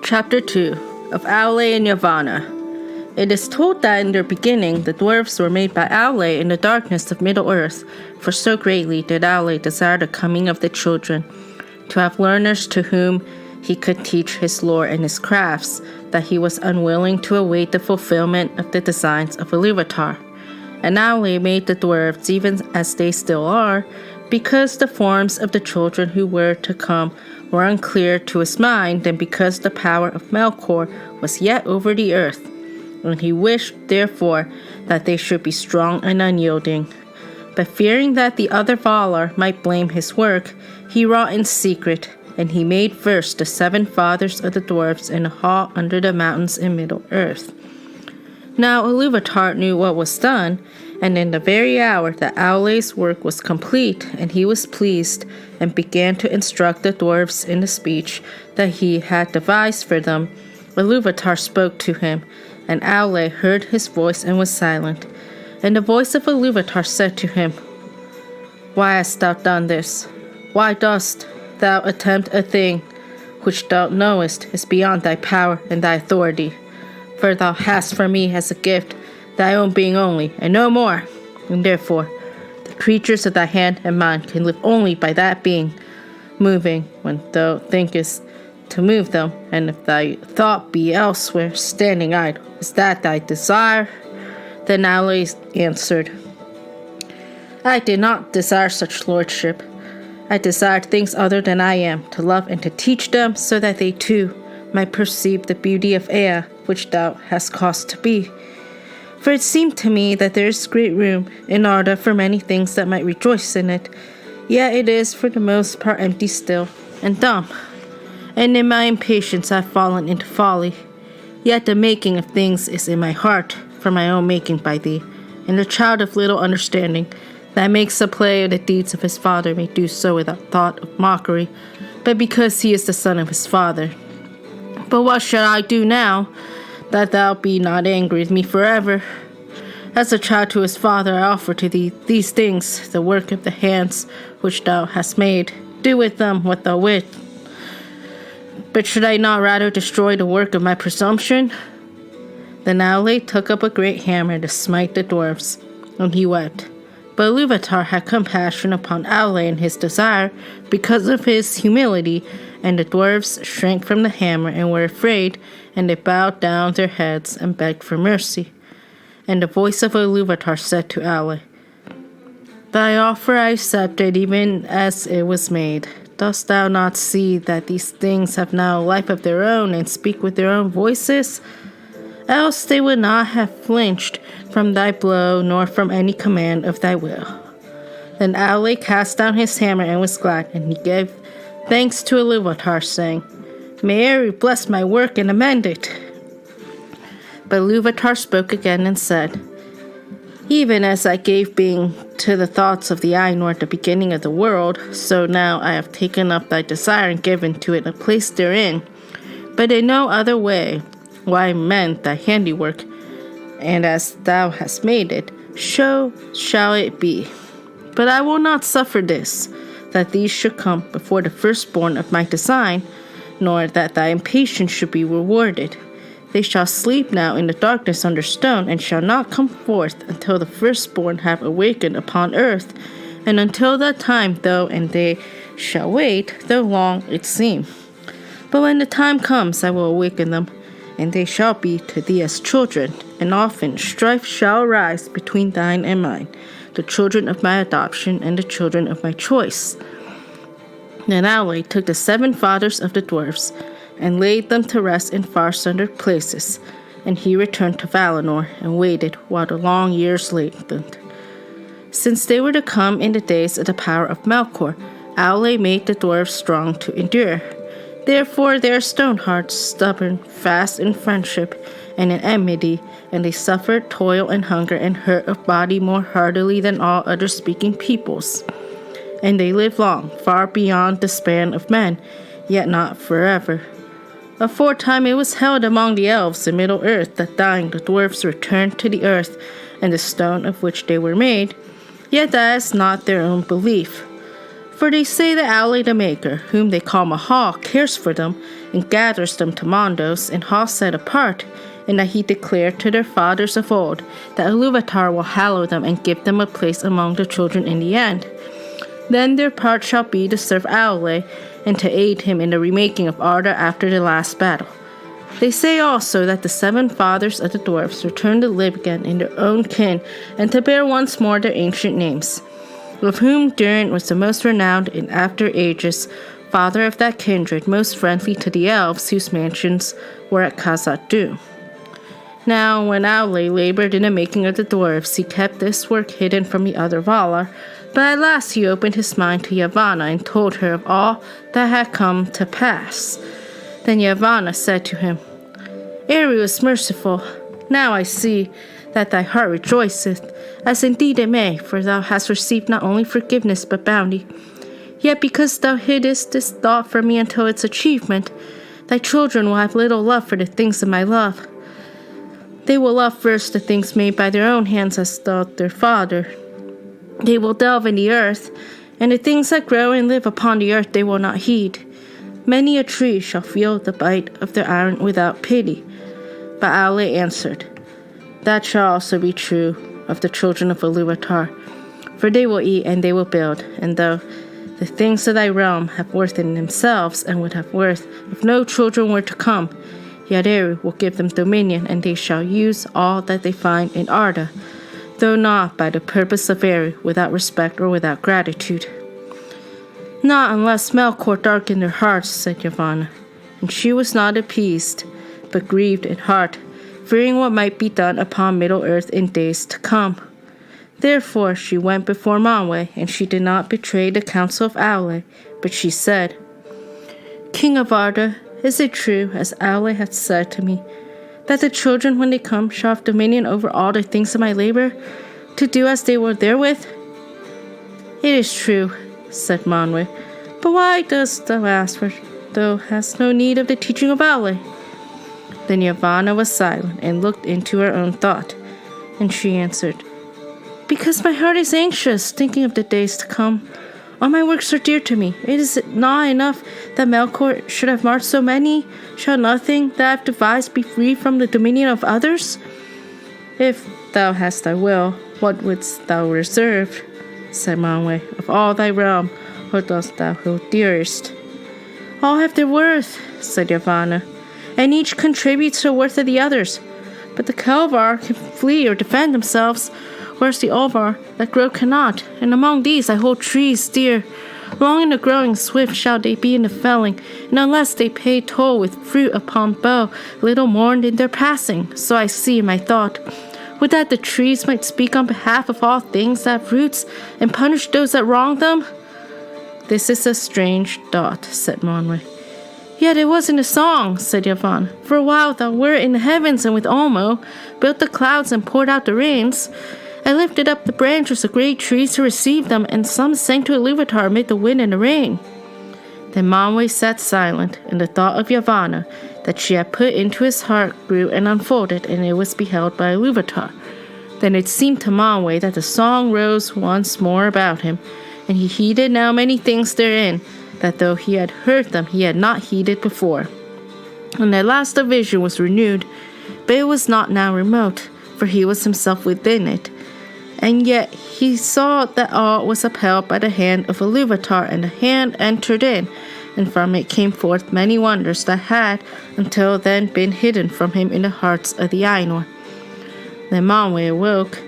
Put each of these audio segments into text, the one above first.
Chapter 2 of Aulë and Yavanna. It is told that in their beginning the dwarves were made by Aulë in the darkness of Middle-earth, for so greatly did Aulë desire the coming of the children, to have learners to whom he could teach his lore and his crafts, that he was unwilling to await the fulfillment of the designs of Ilúvatar. And Aulë made the dwarves even as they still are, because the forms of the children who were to come were unclear to his mind, and because the power of Melkor was yet over the earth. And he wished, therefore, that they should be strong and unyielding. But fearing that the other Valar might blame his work, he wrought in secret, and he made first the 7 fathers of the dwarves in a hall under the mountains in Middle-earth. Now Ilúvatar knew what was done, and in the very hour that Aulë's work was complete, and he was pleased, and began to instruct the dwarves in the speech that he had devised for them, Ilúvatar spoke to him, and Aulë heard his voice and was silent. And the voice of Ilúvatar said to him, "Why hast thou done this? Why dost thou attempt a thing which thou knowest is beyond thy power and thy authority? For thou hast for me as a gift thy own being only, and no more, and therefore the creatures of thy hand and mine can live only by that being, moving when thou thinkest to move them, and if thy thought be elsewhere, standing idle. Is that thy desire?" Then Aulë answered, "I did not desire such lordship. I desired things other than I am, to love and to teach them, so that they too might perceive the beauty of Ea, which thou hast caused to be. For it seemed to me that there is great room in Arda for many things that might rejoice in it, yet it is for the most part empty still, and dumb. And in my impatience I have fallen into folly. Yet the making of things is in my heart, for my own making by thee, and the child of little understanding, that makes a play of the deeds of his father, may do so without thought of mockery, but because he is the son of his father. But what shall I do now, that thou be not angry with me forever? As a child to his father I offer to thee these things, the work of the hands which thou hast made. Do with them what thou wilt. But should I not rather destroy the work of my presumption?" Then Aulë took up a great hammer to smite the dwarves, and he wept. But Ilúvatar had compassion upon Aulë and his desire, because of his humility, and the dwarves shrank from the hammer and were afraid, and they bowed down their heads and begged for mercy. And the voice of Ilúvatar said to Aulë, "Thy offer I accepted even as it was made. Dost thou not see that these things have now a life of their own and speak with their own voices? Else they would not have flinched from thy blow, nor from any command of thy will." Then Aulë cast down his hammer and was glad, and he gave thanks to Ilúvatar, saying, "May Eri bless my work and amend it." But Ilúvatar spoke again and said, "Even as I gave being to the thoughts of the Ainur at the beginning of the world, so now I have taken up thy desire and given to it a place therein, but in no other way. Why mend thy handiwork, and as thou hast made it, so shall it be. But I will not suffer this, that these should come before the firstborn of my design, nor that thy impatience should be rewarded. They shall sleep now in the darkness under stone, and shall not come forth until the firstborn have awakened upon earth, and until that time though and they shall wait, though long it seem. But when the time comes I will awaken them, and they shall be to thee as children, and often strife shall arise between thine and mine, the children of my adoption and the children of my choice." Then Aulë took the 7 fathers of the dwarves, and laid them to rest in far-sundered places, and he returned to Valinor, and waited while the long years lengthened. Since they were to come in the days of the power of Melkor, Aulë made the dwarves strong to endure. Therefore their stone hearts stubborn, fast in friendship and in enmity, and they suffered toil and hunger and hurt of body more heartily than all other speaking peoples. And they lived long, far beyond the span of men, yet not forever. Aforetime it was held among the elves in Middle-earth that dying the dwarves returned to the earth and the stone of which they were made, yet that is not their own belief. For they say that Aulë the Maker, whom they call Mahal, cares for them, and gathers them to Mondos and Hall set apart, and that he declared to their fathers of old that Ilúvatar will hallow them and give them a place among the children in the end. Then their part shall be to serve Aulë and to aid him in the remaking of Arda after the last battle. They say also that the 7 fathers of the dwarfs return to live again in their own kin and to bear once more their ancient names, of whom Durin was the most renowned in after ages, father of that kindred most friendly to the elves whose mansions were at Khazad-dûm. Now, when Aulë labored in the making of the dwarfs, he kept this work hidden from the other Valar, but at last he opened his mind to Yavanna and told her of all that had come to pass. Then Yavanna said to him, Eru is merciful. Now I see that thy heart rejoiceth, as indeed it may, for thou hast received not only forgiveness but bounty. Yet because thou hiddest this thought from me until its achievement, thy children will have little love for the things of my love. They will love first the things made by their own hands as doth their father. They will delve in the earth, and the things that grow and live upon the earth they will not heed. Many a tree shall feel the bite of their iron without pity. But Aulë answered, That shall also be true of the children of Ilúvatar, for they will eat and they will build, and though the things of thy realm have worth in themselves and would have worth if no children were to come, yet Eru will give them dominion, and they shall use all that they find in Arda, though not by the purpose of Eru, without respect or without gratitude. Not unless Melkor darkened their hearts, said Yavanna, and she was not appeased, but grieved in heart, fearing what might be done upon Middle-earth in days to come. Therefore she went before Manwë, and she did not betray the counsel of Aulë, but she said, King of Arda, is it true, as Aulë hath said to me, that the children, when they come, shall have dominion over all the things of my labor, to do as they will therewith? It is true, said Manwë, but why dost thou ask, for thou hast no need of the teaching of Aulë? Then Yavanna was silent and looked into her own thought, and she answered, Because my heart is anxious, thinking of the days to come. All my works are dear to me. Is it not enough that Melkor should have marked so many? Shall nothing that I have devised be free from the dominion of others? If thou hast thy will, what wouldst thou reserve, said Manwë, of all thy realm, what dost thou hold dearest? All have their worth, said Yavanna, and each contributes to the worth of the others. But the Kelvar can flee or defend themselves, whereas the Olvar that grow cannot, and among these I hold trees dear. Long in the growing, swift shall they be in the felling, and unless they pay toll with fruit upon bough, little mourned in their passing. So I see in my thought, would that the trees might speak on behalf of all things that have roots, and punish those that wrong them? This is a strange thought, said Manwë. Yet it wasn't a song, said Yavanna. For a while thou wert in the heavens, and with Olmo built the clouds and poured out the rains. I lifted up the branches of great trees to receive them, and some sang to Ilúvatar amid the wind and the rain. Then Manwë sat silent, and the thought of Yavanna that she had put into his heart grew and unfolded, and it was beheld by Ilúvatar. Then it seemed to Manwë that the song rose once more about him, and he heeded now many things therein, that though he had heard them, he had not heeded before. And at last the vision was renewed, but it was not now remote, for he was himself within it. And yet he saw that all was upheld by the hand of Ilúvatar, and the hand entered in, and from it came forth many wonders that had until then been hidden from him in the hearts of the Ainur. Then Manwë awoke,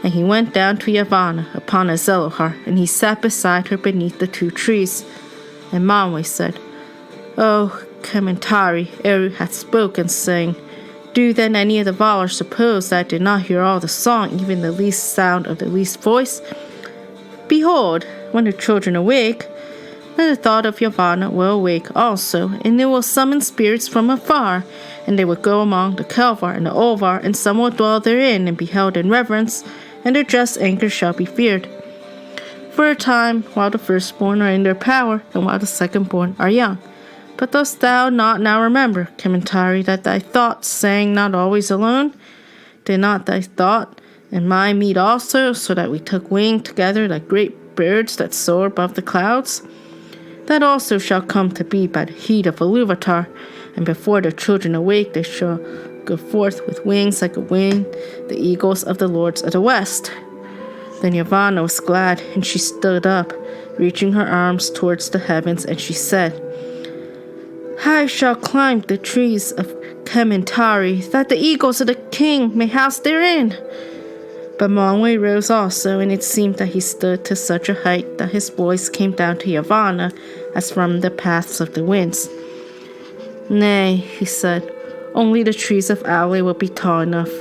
and he went down to Yavanna upon a Zelohar, and he sat beside her beneath the 2 trees. And Manwë said, O Kementari, Eru hath spoken, saying, Do then any of the Valar suppose that I did not hear all the song, even the least sound of the least voice? Behold, when the children awake, then the thought of Yavanna will awake also, and they will summon spirits from afar, and they will go among the Kelvar and the Olvar, and some will dwell therein and be held in reverence, and their just anger shall be feared. For a time, while the firstborn are in their power, and while the secondborn are young. But dost thou not now remember, Kementari, that thy thoughts sang not always alone? Did not thy thought and mine meet also, so that we took wing together like great birds that soar above the clouds? That also shall come to be by the heat of Ilúvatar, and before the children awake they shall go forth with wings like a wind, the eagles of the lords of the west. Then Yavanna was glad, and she stood up, reaching her arms towards the heavens, and she said, I shall climb the trees of Kementari, that the eagles of the king may house therein. But Manwe rose also, and it seemed that he stood to such a height that his voice came down to Yavanna as from the paths of the winds. Nay, he said, only the trees of Aulë will be tall enough.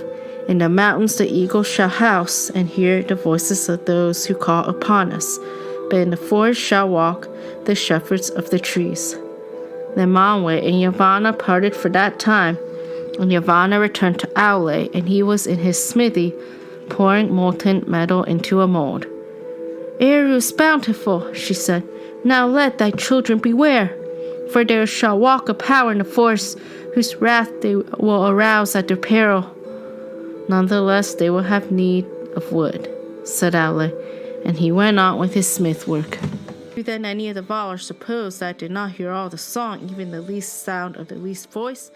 In the mountains the eagles shall house, and hear the voices of those who call upon us. But in the forest shall walk the shepherds of the trees. Then Manwe and Yavanna parted for that time, and Yavanna returned to Aulë, and he was in his smithy, pouring molten metal into a mold. Eru is bountiful, she said. Now let thy children beware, for there shall walk a power in the forest, whose wrath they will arouse at their peril. Nonetheless, they will have need of wood, said Aulë, and he went on with his smith work. Then any of the Valar supposed that I did not hear all the song, even the least sound of the least voice?